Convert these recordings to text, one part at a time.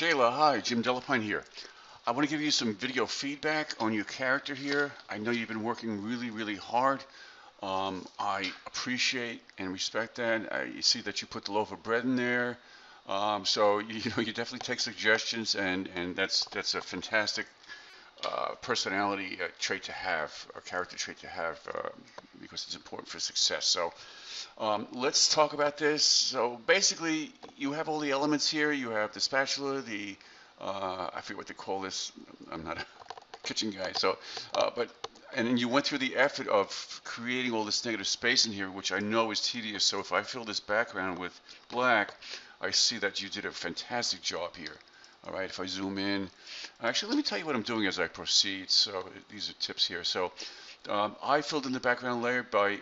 Kayla, hi, Jim Delapine here. I want to give you some video feedback on your character here. I know you've been working really hard. I appreciate and respect that. You see that you put the loaf of bread in there. So you definitely take suggestions, and that's a fantastic personality trait to have, a character trait to have, because it's important for success. So let's talk about this. So basically, you have all the elements here. You have the spatula, the I forget what they call this. I'm not a kitchen guy. So, but and then you went through the effort of creating all this negative space in here, which I know is tedious. So if I fill this background with black, I see that you did a fantastic job here. All right, if I zoom in, actually, let me tell you what I'm doing as I proceed. So these are tips here. So I filled in the background layer by,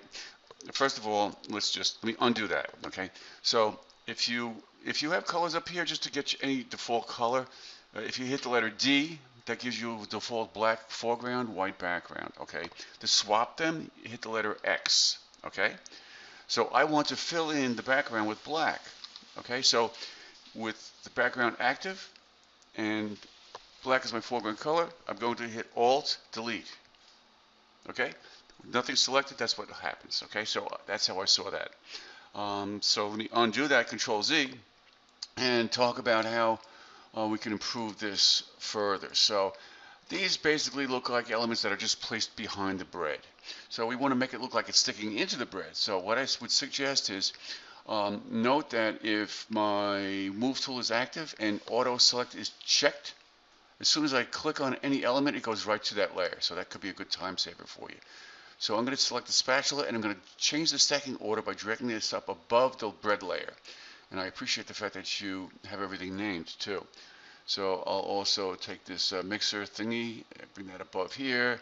first of all, let me undo that. Okay, so if you have colors up here, just to get you any default color, if you hit the letter D, that gives you default black foreground, white background. Okay, to swap them, hit the letter X. Okay, so I want to fill in the background with black. Okay, so with the background active and black is my foreground color, I'm going to hit Alt Delete. Okay, nothing selected, that's what happens. Okay, so that's how I saw that. So let me undo that, Control Z, and talk about how we can improve this further. So these basically look like elements that are just placed behind the bread. So we want to make it look like it's sticking into the bread. So what I would suggest is note that if my move tool is active and auto select is checked, as soon as I click on any element, it goes right to that layer. So that could be a good time saver for you. So I'm going to select the spatula, and I'm going to change the stacking order by dragging this up above the bread layer. And I appreciate the fact that you have everything named too. So I'll also take this mixer thingy, bring that above here,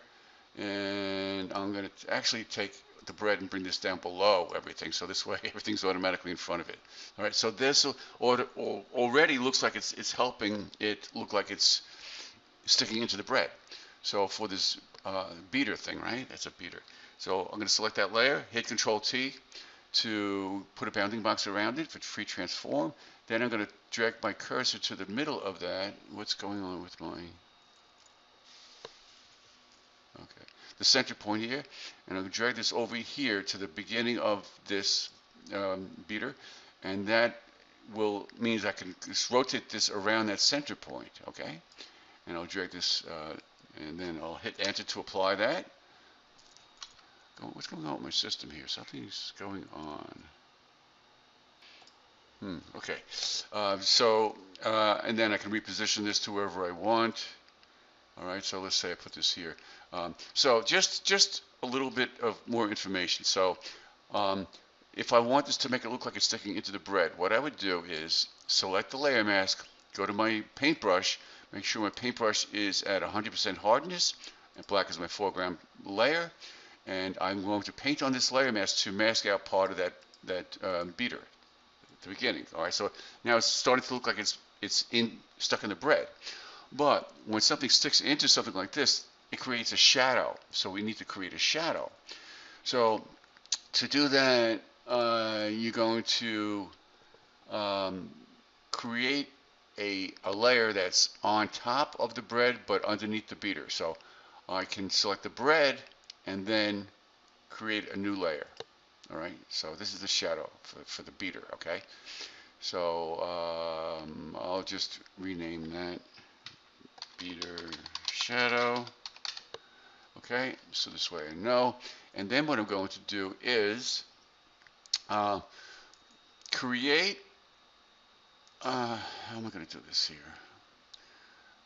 and I'm going to actually take the bread and bring this down below everything, so this way everything's automatically in front of it. All right, so this already looks like it's helping it look like it's sticking into the bread. So for this beater thing, right? That's a beater. So I'm going to select that layer, hit Control T to put a bounding box around it for free transform. Then I'm going to drag my cursor to the middle of that. What's going on with my... Okay, the center point here, and I'm going to drag this over here to the beginning of this beater, and that means I can just rotate this around that center point. Okay, and I'll drag this, and then I'll hit Enter to apply that. What's going on with my system here? Something's going on. Okay, and then I can reposition this to wherever I want. All right, so let's say I put this here. So just a little bit of more information. So if I want this to make it look like it's sticking into the bread, what I would do is select the layer mask, go to my paintbrush, make sure my paintbrush is at 100% hardness, and black is my foreground layer, and I'm going to paint on this layer mask to mask out part of that beater at the beginning. All right, so now it's starting to look like it's stuck in the bread. But when something sticks into something like this, it creates a shadow. So we need to create a shadow. So to do that, you're going to create a layer that's on top of the bread but underneath the beater. So I can select the bread and then create a new layer. All right, so this is the shadow for the beater. Okay, so I'll just rename that beater shadow. Okay, so this way I know. And then what I'm going to do is create, how am I going to do this here?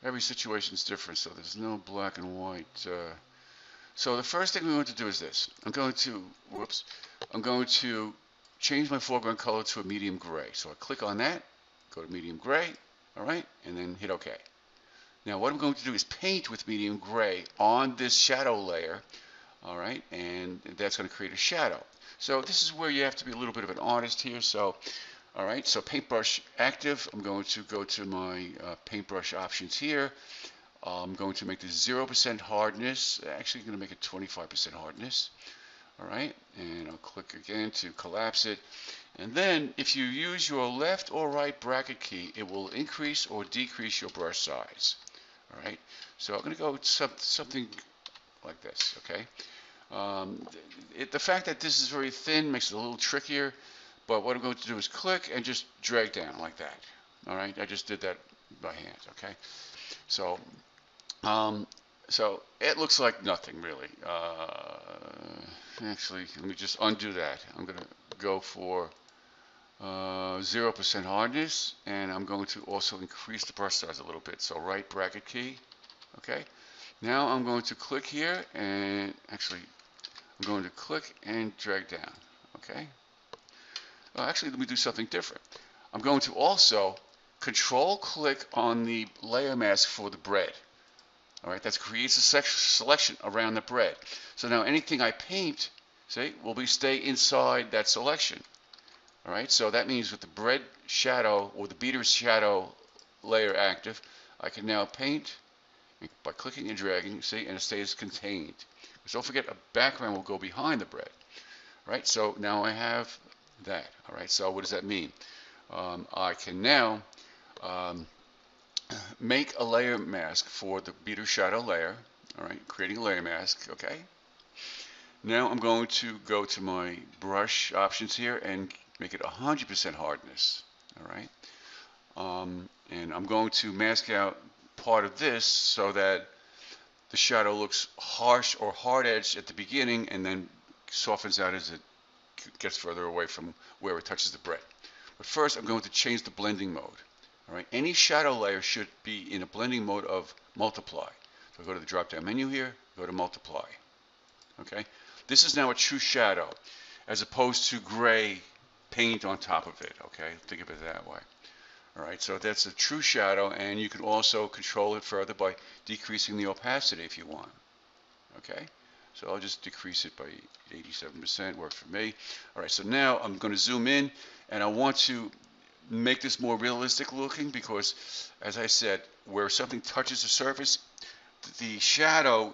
Every situation is different, so there's no black and white. So the first thing we want to do is this. I'm going to change my foreground color to a medium gray. So I click on that, go to medium gray, all right, and then hit OK. Now what I'm going to do is paint with medium gray on this shadow layer, all right, and that's going to create a shadow. So this is where you have to be a little bit of an artist here. So, all right, so paintbrush active, I'm going to go to my paintbrush options here. I'm going to make this 0% hardness, actually going to make it 25% hardness. All right, and I'll click again to collapse it. And then if you use your left or right bracket key, it will increase or decrease your brush size. All right, so I'm going to go with something like this, okay? The fact that this is very thin makes it a little trickier, but what I'm going to do is click and just drag down like that. All right, I just did that by hand, okay? So, um, so it looks like nothing really. Actually, let me just undo that. I'm going to go for 0% hardness, and I'm going to also increase the brush size a little bit. So right bracket key, okay? Now I'm going to click here, and actually I'm going to click and drag down, okay? Well, actually, let me do something different. I'm going to also control click on the layer mask for the bread. All right, that creates a selection around the bread. So now anything I paint, see, will stay inside that selection. All right, so that means with the bread shadow or the beater shadow layer active, I can now paint by clicking and dragging, see, and it stays contained. Because don't forget, a background will go behind the bread. All right, so now I have that. All right, so what does that mean? I can now make a layer mask for the beater shadow layer. All right, creating a layer mask, okay? Now I'm going to go to my brush options here and make it 100% hardness, all right? And I'm going to mask out part of this so that the shadow looks harsh or hard edged at the beginning and then softens out as it gets further away from where it touches the bread. But first I'm going to change the blending mode. All right, any shadow layer should be in a blending mode of multiply. So go to the drop down menu here, go to multiply. Okay, this is now a true shadow as opposed to gray paint on top of it. Okay, think of it that way. All right, so that's a true shadow, and you can also control it further by decreasing the opacity if you want. Okay, so I'll just decrease it by 87%, works for me. All right, so now I'm going to zoom in, and I want to make this more realistic looking because, as I said, where something touches the surface, the shadow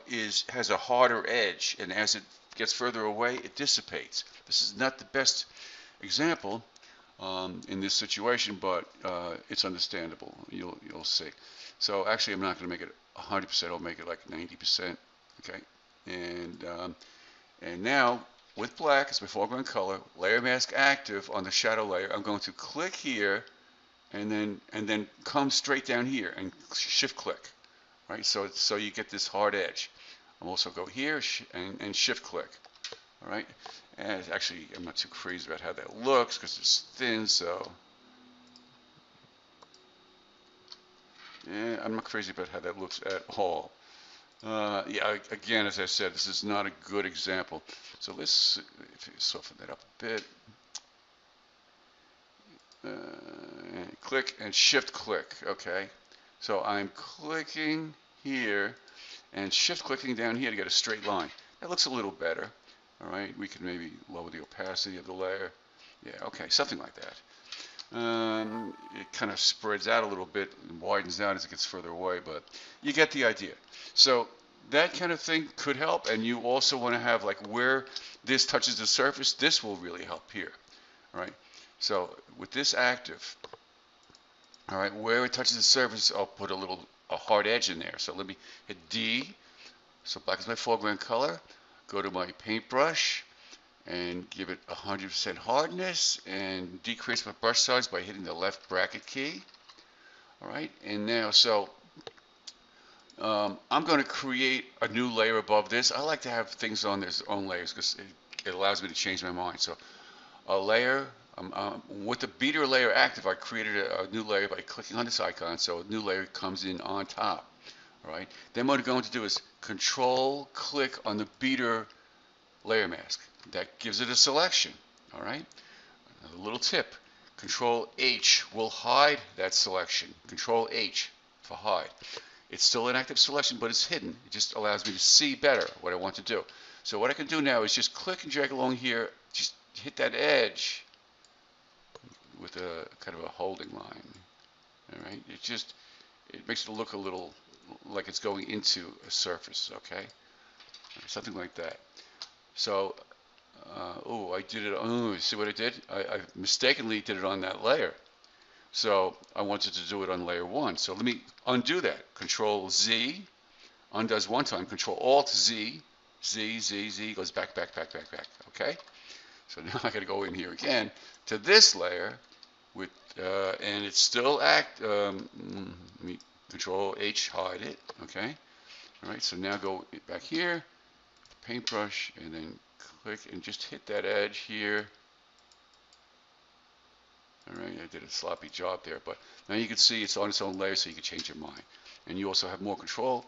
has a harder edge, and as it gets further away, it dissipates. This is not the best example in this situation, but it's understandable. You'll see. So actually, I'm not going to make it 100%. I'll make it like 90%. Okay, and now with black as my foreground color, layer mask active on the shadow layer. I'm going to click here, and then come straight down here and shift click. Right, so you get this hard edge. I'll also go here and shift click. All right, and actually I'm not too crazy about how that looks because it's thin, so yeah, I'm not crazy about how that looks at all. Yeah, again, as I said, this is not a good example. So let's soften that up a bit. And click and shift click. Okay, so I'm clicking here and shift clicking down here to get a straight line. That looks a little better. All right, we can maybe lower the opacity of the layer. Yeah, okay, something like that. It kind of spreads out a little bit and widens out as it gets further away, but you get the idea. So that kind of thing could help, and you also want to have like where this touches the surface, this will really help here. All right, so with this active, all right, where it touches the surface, I'll put a hard edge in there. So let me hit D. So black is my foreground color. Go to my paintbrush and give it 100% hardness and decrease my brush size by hitting the left bracket key. All right, and now so I'm going to create a new layer above this. I like to have things on their own layers because it allows me to change my mind. So a layer, with the beater layer active, I created a new layer by clicking on this icon. So a new layer comes in on top. All right. Then what I'm going to do is control click on the beater layer mask. That gives it a selection. All right. A little tip. Control H will hide that selection. Control H for hide. It's still an active selection, but it's hidden. It just allows me to see better what I want to do. So what I can do now is just click and drag along here. Just hit that edge with a kind of a holding line. All right. It makes it look a little like it's going into a surface. Okay. Something like that. So Oh, I did it. Oh, see what I did? I mistakenly did it on that layer. So I wanted to do it on layer 1. So let me undo that. Control Z, undoes one time. Control Alt Z, Z, Z, Z, goes back, back, back, back, back. Okay? So now I got to go in here again to this layer with, and it's still let me Control H, hide it. Okay? All right, so now go back here, paintbrush, and then click and just hit that edge here. All right, I did a sloppy job there, but now you can see it's on its own layer, so you can change your mind. And you also have more control.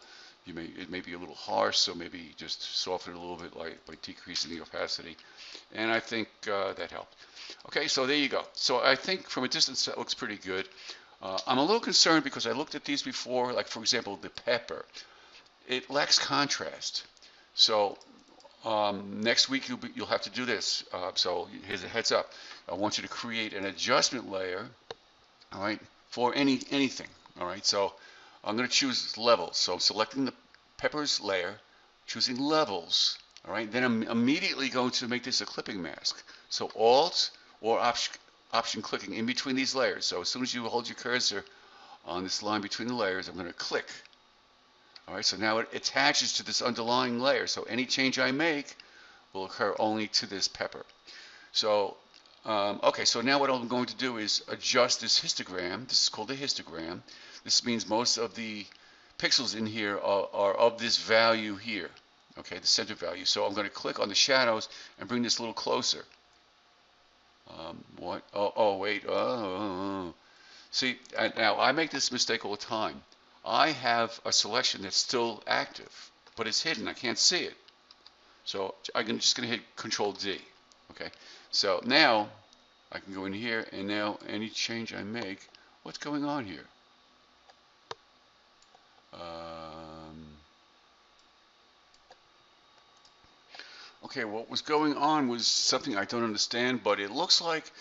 It may be a little harsh, so maybe just soften it a little bit by decreasing the opacity. And I think that helped. Okay, so there you go. So I think from a distance that looks pretty good. I'm a little concerned because I looked at these before, like for example the pepper. It lacks contrast. So next week you'll have to do this. So here's a heads up. I want you to create an adjustment layer, all right, for anything. All right, so I'm going to choose levels. So I'm selecting the peppers layer, choosing levels. All right, then I'm immediately going to make this a clipping mask. So Alt or option clicking in between these layers. So as soon as you hold your cursor on this line between the layers, I'm going to click. All right, so now it attaches to this underlying layer. So any change I make will occur only to this pepper. So, okay, so now what I'm going to do is adjust this histogram. This is called a histogram. This means most of the pixels in here are of this value here. Okay, the center value. So I'm going to click on the shadows and bring this a little closer. What? Oh, wait. Oh. See, now I make this mistake all the time. I have a selection that's still active, but it's hidden. I can't see it. So I'm just going to hit Control D. Okay. So now I can go in here, and now any change I make, what's going on here? Okay, what was going on was something I don't understand, but it looks like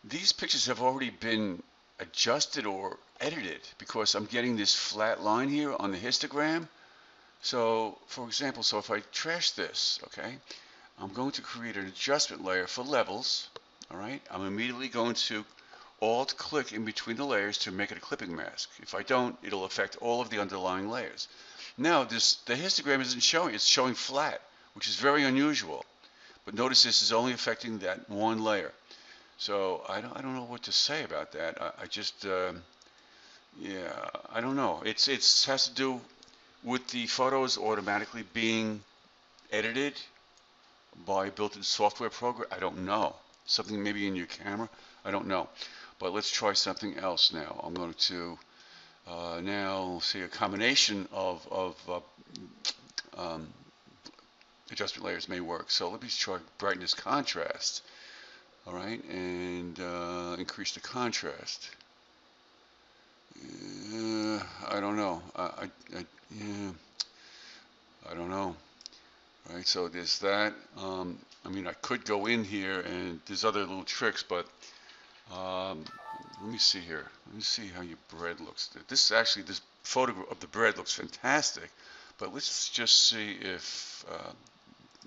these pictures have already been adjusted or edited because I'm getting this flat line here on the histogram. So, for example, so if I trash this, okay, I'm going to create an adjustment layer for levels, all right? I'm immediately going to Alt-click in between the layers to make it a clipping mask. If I don't, it'll affect all of the underlying layers. Now, the histogram isn't showing, it's showing flat, which is very unusual. But notice this is only affecting that one layer. So I don't know what to say about that. I just, yeah, I don't know. It has to do with the photos automatically being edited by a built-in software program. I don't know. Something maybe in your camera. I don't know. But let's try something else now. I'm going to now see a combination of adjustment layers may work. So let me try brightness contrast. All right, and increase the contrast. I don't know. Yeah, I don't know. All right, so there's that. I mean, I could go in here, and there's other little tricks, but let me see here. Let me see how your bread looks. This photo of the bread looks fantastic, but let's just see if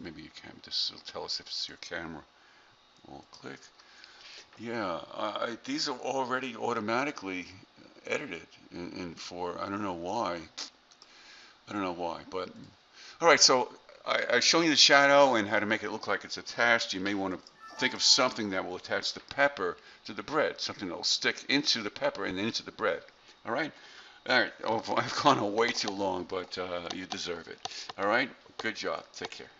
maybe you can. This will tell us if it's your camera. We'll click. Yeah, these are already automatically edited, and for I don't know why. I don't know why, but all right. So I've shown you the shadow and how to make it look like it's attached. You may want to think of something that will attach the pepper to the bread, something that will stick into the pepper and into the bread. All right. All right. Oh, I've gone on way too long, but you deserve it. All right. Good job. Take care.